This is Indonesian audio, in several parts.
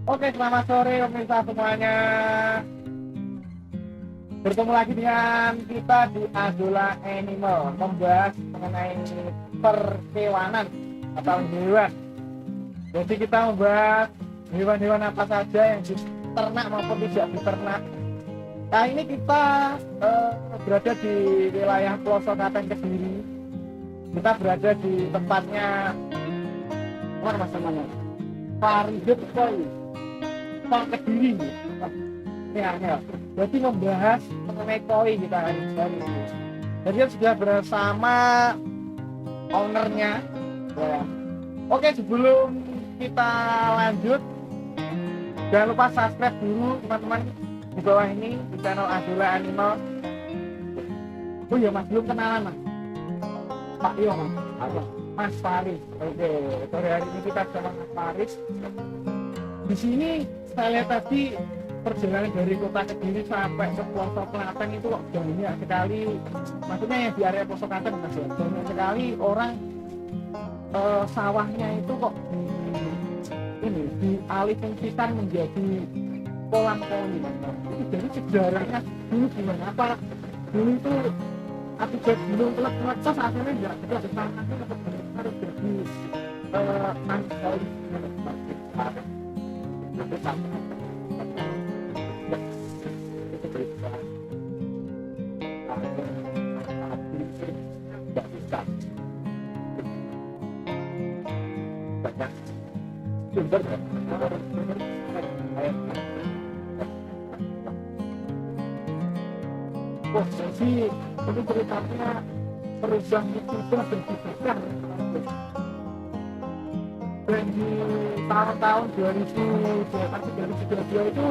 Oke, selamat sore pemirsa semuanya. Bertemu lagi dengan kita di Adola Animal, membahas mengenai perkewanan atau hewan. Jadi kita membahas hewan-hewan apa saja yang diternak maupun tidak diternak. Kali ini kita berada di wilayah pelosok Klaten Kediri. Kita berada di tempatnya mana mas namanya? Faridut Koi, Park Kediri. Ya. Berarti membahas mengenai koi kita hari ini. Jadi sudah bersama ownernya. Ya. Oke, sebelum kita lanjut, jangan lupa subscribe dulu teman-teman di bawah ini di channel Adola Animal. Oh ya mas, belum kenalan mas. Pak Yo mas. Halo. Mas Faris. Oke, sore hari ini kita bersama Mas Faris. Di sini saya lihat tadi perjalanan dari kota Kediri sampai ke pelosok Klaten itu kok banyak sekali, maksudnya yang di area pelosok Klaten mas ya, banyak sekali orang sawahnya itu kok ini dialih fungsikan menjadi kolam koi mas. Itu jadi sejarahnya dulu gimana, apa dulu itu akibat gunung meletus akhirnya nggak bisa ditanami tetap harus jadi manis koi itu sama tidak bisa banyak sumber posisi ini ceritanya perubahan itu sudah berkisar dan di tahun-tahun 2022 itu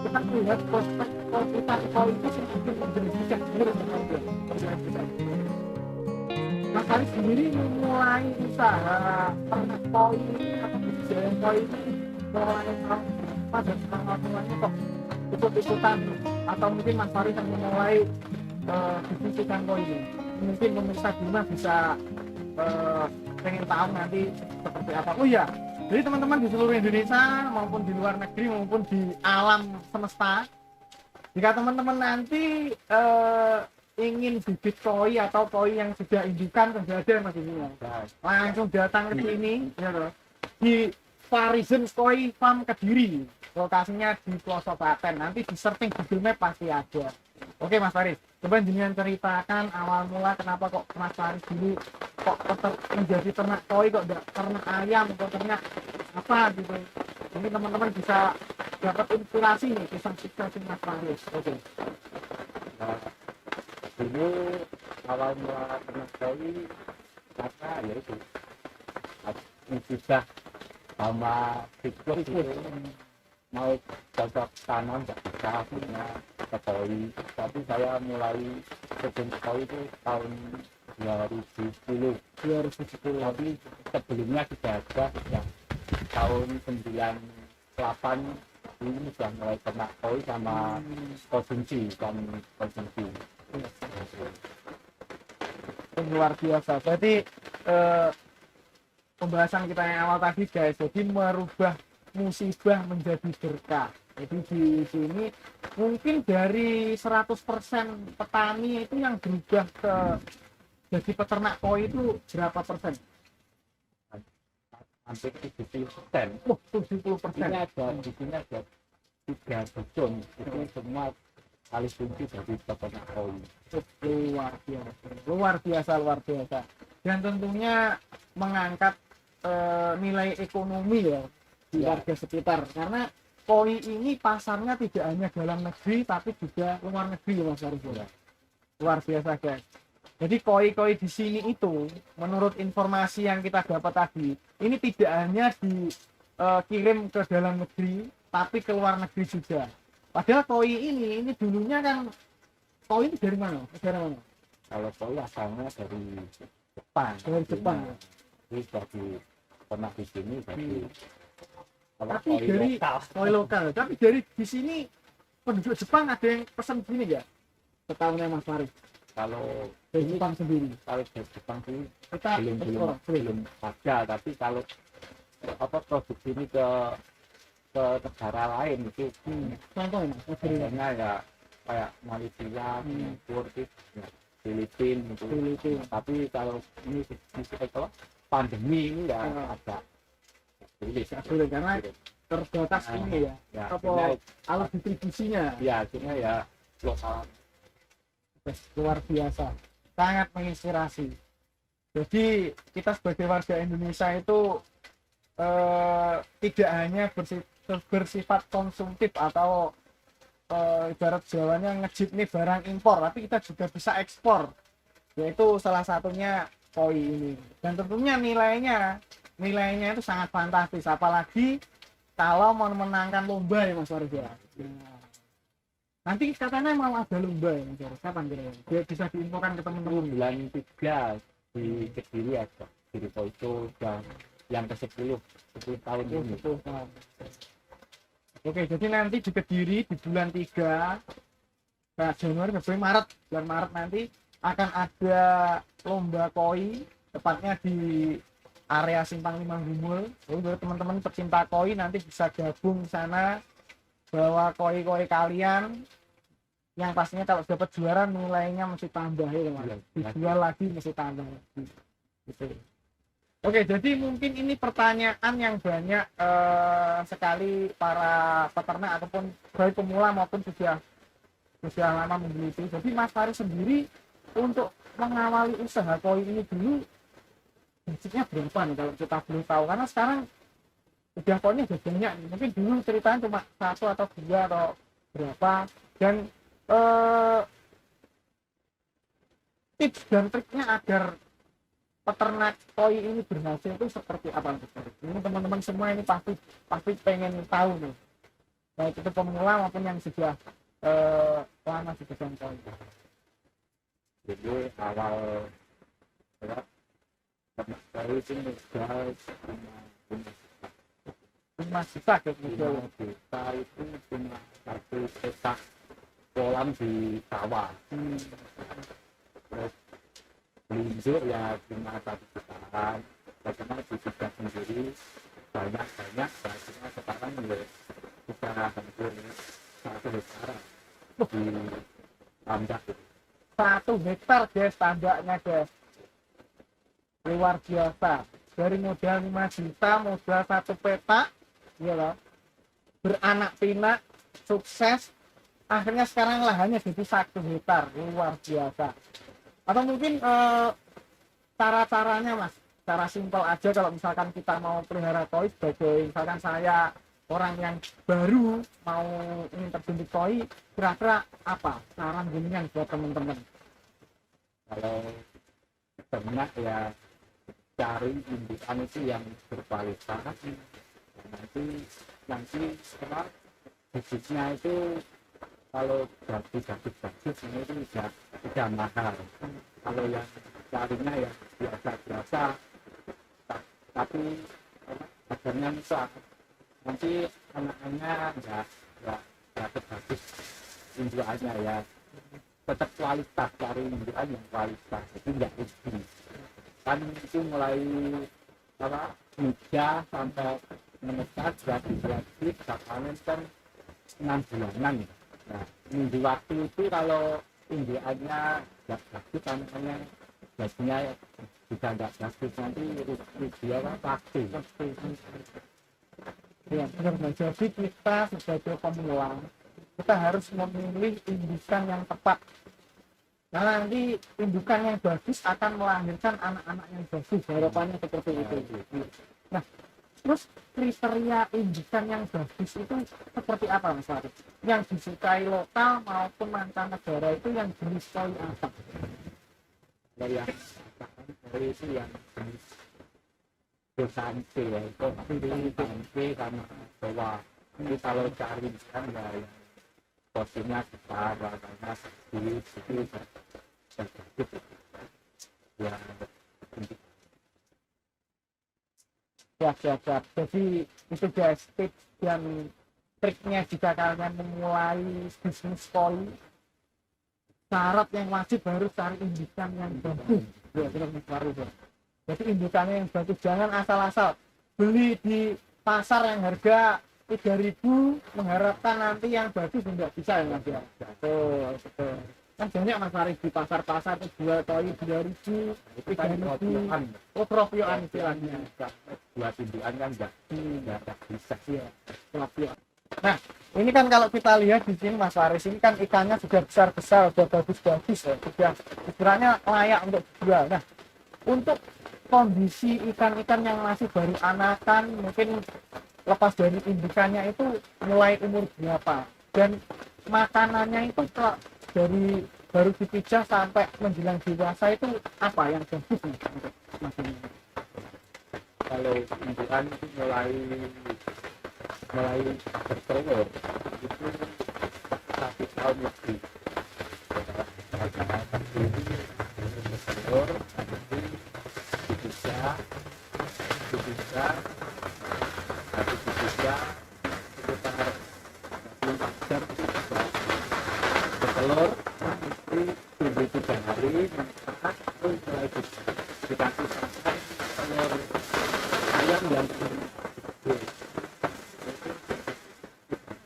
kita melihat prospek kita itu semakin menjanjikan. Mas Haris sendiri memulai usaha ternak koi atau budidaya koi ini mulai tahun berapa dan sekarang mulanya kok ikut-ikutan, atau mungkin Mas Haris yang memulai bisnis ikan koi ini? Mungkin pemirsa Bima bisa pengen tahu nanti seperti apa. Oh iya, jadi teman-teman di seluruh Indonesia maupun di luar negeri maupun di alam semesta, jika teman-teman nanti ingin bibit koi atau koi yang sudah indukan sudah ada mas ini, langsung datang ke sini ya loh, di Farizon Koi Farm Kediri, lokasinya di pelosok Klaten. Nanti di searching Google Map pasti ada. Oke Mas Faris, coba jenengan ceritakan awal mula kenapa kok Mas Faris dulu kok menjadi ternak koi, kok enggak ternak ayam, kok ternak apa gitu. Ini teman-teman bisa dapat inspirasi nih kisah Mas Faris. Oke. Dulu awal mula ternak koi karena ya itu susah sama siklus itu, mau cocok tanam nggak bisa punya ke koi. Tapi saya mulai kebun koi itu tahun 2010. Tapi sebelumnya sudah ada ya, tahun 98 ini sudah mulai ternak koi sama konsumsi. Luar biasa. Berarti pembahasan kita yang awal tadi guys, jadi merubah musibah menjadi berkah. Jadi di sini mungkin dari 100% petani itu yang berubah ke jadi peternak koi itu berapa persen? Hampir 70%. Oh, 70%. Di sini ada 3 dusun, itu semua alih fungsi dari peternak koi. Luar biasa. Dan tentunya mengangkat nilai ekonomi ya di warga sekitar, karena koi ini pasarnya tidak hanya dalam negeri tapi juga luar negeri ya Mas Arif. Luar biasa guys. Jadi koi-koi di sini itu menurut informasi yang kita dapat tadi, ini tidak hanya dikirim ke dalam negeri tapi ke luar negeri juga. Padahal koi ini dulunya kan, koi ini dari mana? Negara mana? Kalau koi asalnya dari Jepang. Dari Jepang. Jadi dari pernah di sini dari tapi dari koi lokal. Tapi dari di sini penduduk Jepang ada yang pesan sini ya? Setahunya Mas Faris. Kalau dari Jepang sendiri. Kalau dari Jepang sih kita belum ada, tapi kalau produksi ini ke ke negara lain itu. Contoh ya, Mas, negeri Contohnya ya kayak Malaysia, Singapura, ya, Filipina itu. Tapi kalau ini kalau pandemi ini ya agak sulit karena terbatas ini ya. Apa alat distribusinya? Ya, akhirnya ya lokal. Luar biasa, sangat menginspirasi. Jadi kita sebagai warga Indonesia itu tidak hanya bersifat konsumtif atau ibarat Jawanya ngejip nih barang impor, tapi kita juga bisa ekspor, yaitu salah satunya koi ini. Dan tentunya nilainya itu sangat fantastis, apalagi kalau mau menangkan lomba ya Mas Warga. Nanti katanya mau ada lomba ya Mas Warga, kapan kira-kira? Biar bisa diinfokan ke teman-teman. Bulan 3 di Kediri ada Kediri itu yang ke-10 tahun ini. Oke, jadi nanti di Kediri di bulan 3 Januari, Februari, Maret, bulan Maret nanti akan ada lomba koi, tepatnya di area Simpang 5 Gumul. Jadi teman-teman pecinta koi nanti bisa gabung di sana, bawa koi-koi kalian, yang pastinya kalau dapat juara nilainya mesti tambah ya, dijual lagi mesti tambah gitu. Oke, jadi mungkin ini pertanyaan yang banyak sekali para peternak ataupun baik pemula maupun sudah lama meneliti. Jadi Mas Faris sendiri untuk mengawali usaha koi ini dulu budgetnya berapa nih kalau kita belum tahu, karena sekarang udah koinya udah banyak nih. Mungkin dulu ceritanya cuma 1 atau 2 atau berapa, dan tips dan triknya agar peternak koi ini berhasil itu seperti apa? Ini teman-teman semua ini pasti pengen tahu nih, baik itu pemula maupun yang sudah lama di bidang koi. Jadi awal peternak koi itu modal 5 juta gitu. 5 juta itu cuma 1 petak kolam di sawah. Terus linjur ya cuma 1 jutaan. Bagaimana dibuka sendiri banyak cuma sekarang ya sudah hampir 1 hektar di tambak. 1 hektar guys tambaknya guys, luar biasa. Dari modal 5 juta, modal 1 petak, ya loh, beranak pinak, sukses. Akhirnya sekarang lahannya jadi 1 hektar, luar biasa. Atau mungkin cara-caranya Mas, cara simpel aja kalau misalkan kita mau pelihara koi, sebagai misalkan saya orang yang baru mau ingin terjun di koi, kira-kira apa saran jenengan buat teman-teman? Kalau ternak ya cari indukan itu yang berkualitas, nanti setelah bisnisnya itu kalau bagus ini itu tidak mahal. Kalau yang carinya ya biasa, tapi harganya murah, nanti anak-anaknya nggak bagus indukannya ya, tetap kualitas, cari indukan yang kualitas, itu nggak rugi. Kan itu mulai muda sampai menetap jadi panen kan 6 bulanan. Nah, minggu waktu itu kalau indukannya nggak bagus, anak-anaknya gajinya juga nggak bagus, nanti rugi pasti. Ya benar. Jadi kita sebagai pemula kita harus memilih indukan yang tepat, karena nanti indukan yang bagus akan melahirkan anak-anak yang bagus, harapannya seperti itu. Nah, terus kriteria indukan yang bagus itu seperti apa Mas Faris? Yang disukai lokal maupun mancanegara itu yang jenis koi apa? Dari yang itu yang jenis Dosante ya, itu Dosante sama Jawa. Ini kalau cari kan ya yang porsinya besar, warnanya sedikit, itu sedikit ya. Siap. Jadi itu guys tips dan triknya jika kalian memulai bisnis koi. Syarat yang wajib harus cari indukan yang bagus. Ya, jadi indukannya yang bagus, jangan asal-asal beli di pasar yang harga 3.000 mengharapkan nanti yang bagus tidak bisa ya Mas ya. Betul, betul. Kan banyak Mas Farid di pasar-pasar itu jual toy 2.000, Itu kan 3.000. propioan. Oh, propioan istilahnya. Buat indukan kan nggak bisa. Iya, propioan. Nah, ini kan kalau kita lihat di sini Mas Faris, ini kan ikannya sudah besar-besar, sudah bagus-bagus ya, sudah istilahnya layak untuk dijual. Nah, untuk kondisi ikan-ikan yang masih baru anakan, mungkin lepas dari indukannya itu mulai umur berapa? Dan makanannya itu dari baru dipijah sampai menjelang dewasa itu apa yang bagus nih untuk makanannya? Kalau indukan itu mulai bertelur itu 1 tahun lebih. Bertelur nanti dipisah habis dipisah sekitar 24 jam itu sudah bertelur, nanti tunggu 3 hari saat itu mulai dikasih makan telur ayam yang gede.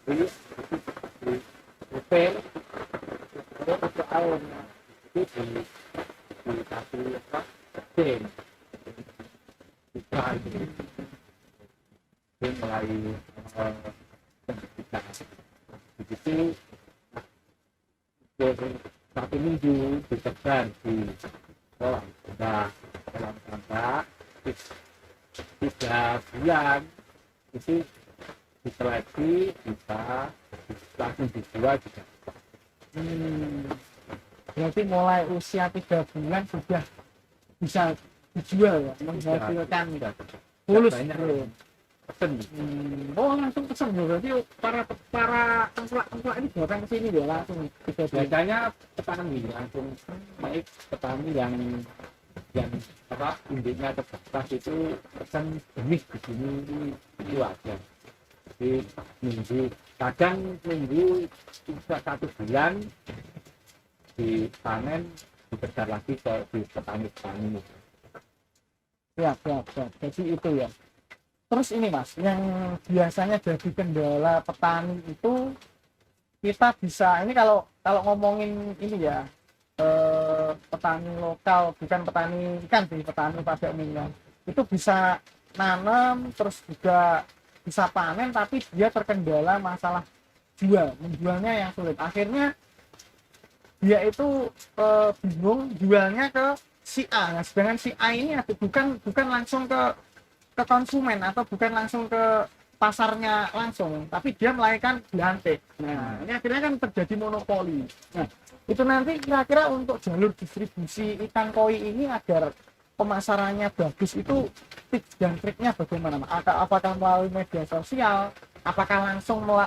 Jadi dipel itu air itu dikasih apa den kita mulai kita begitu dari 1 minggu ditebar di kolam sampah 3 bulan itu diseleksi bisa langsung dijual juga. Berarti mulai usia 3 bulan sudah bisa dijual ya, menghasilkan fulus bro. Pesen. Oh langsung pesen bro, berarti para tengklak ini datang ke sini ya langsung. Biasanya petani langsung baik petani yang apa induknya terbatas itu pesan benih di sini itu aja. Di kadang minggu bisa 1 bulan dipanen dibesar lagi ke di petani. Siap. Jadi itu ya. Terus ini Mas, yang biasanya jadi kendala petani itu kita bisa ini kalau ngomongin ini ya petani lokal, bukan petani ikan sih, petani pada umumnya itu bisa nanam terus juga bisa panen, tapi dia terkendala masalah menjualnya yang sulit. Akhirnya dia itu bingung jualnya ke si A. Nah, sedangkan si A ini bukan langsung ke konsumen atau bukan langsung ke pasarnya langsung, tapi dia melahirkan belantik. Nah, ini akhirnya kan terjadi monopoli. Nah, itu nanti kira-kira untuk jalur distribusi ikan koi ini agar pemasarannya bagus itu tips dan triknya bagaimana? Apakah melalui media sosial, apakah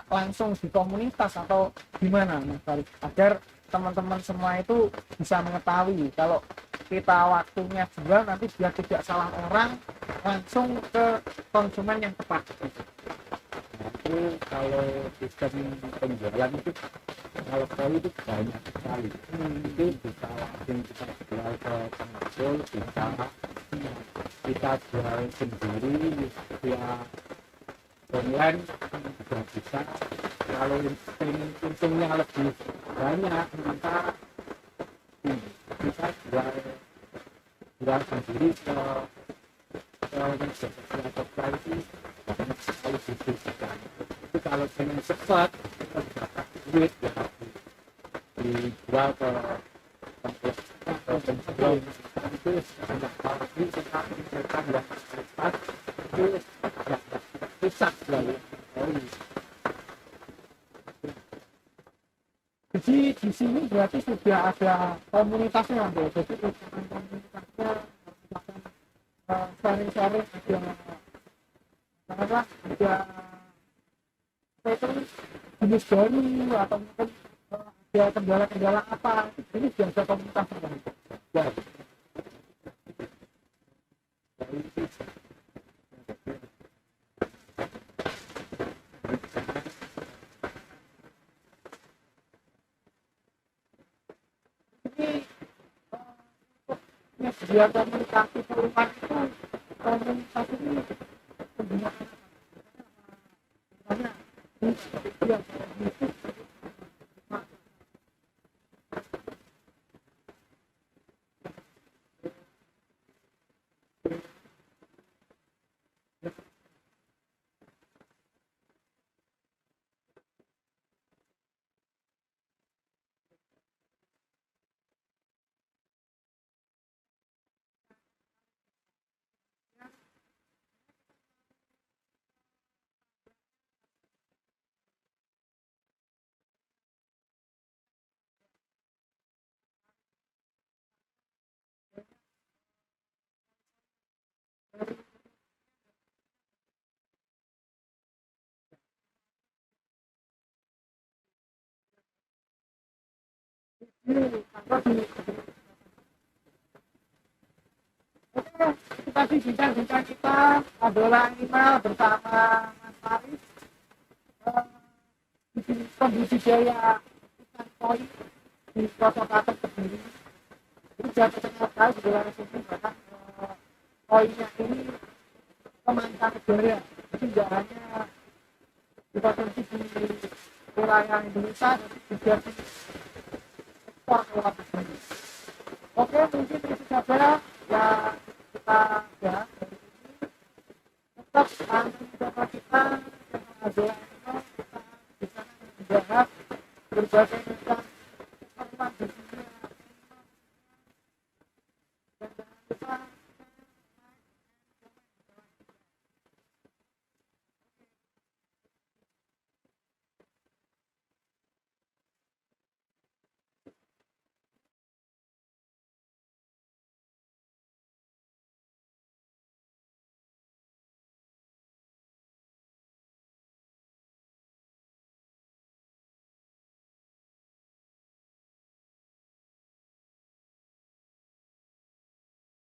langsung di komunitas atau gimana Mas Farid, agar teman-teman semua itu bisa mengetahui kalau kita waktunya jual nanti biar tidak salah orang, langsung ke konsumen yang tepat. Itu kalau sistem penjualan itu kalau koi itu banyak sekali. Itu bisa langsung kita jual ke penjual, bisa kita jual sendiri via online juga bisa. Kalau untungnya lebih banyak maka kita jual sendiri ke media sosial itu banyak sekali distribusikan. Itu kalau pengen cepat kita bisa kasih duit ya dijual ke penjual itu banyak lagi tetapi mereka yang cepat itu tidak susah lalu. Jadi di sini berarti sudah ada komunitasnya, Bro. Jadi komunitasnya sharing-sharing ada itu jenis baru atau mungkin ada kendala-kendala apa, ini sudah ada komunitasnya kan? Ya. Dia komunikasi perumahan itu komunikasi ini penggunaan misalnya yang Oke, itu tadi bincang-bincang kita adalah animal bersama Mas Faris di pembudidaya ikan koi di Kota Klaten Kediri. Ini jangan terkenal di wilayah sini bahkan koinya ini kemancanegara. Jadi tidak hanya dikonsumsi di wilayah Indonesia, tapi juga diekspor ke luar negeri. Oke, mungkin itu saja yang kita bahas dari ini. Tetap pantau channel kita, channel Adola Animal, kita bisa membahas berbagai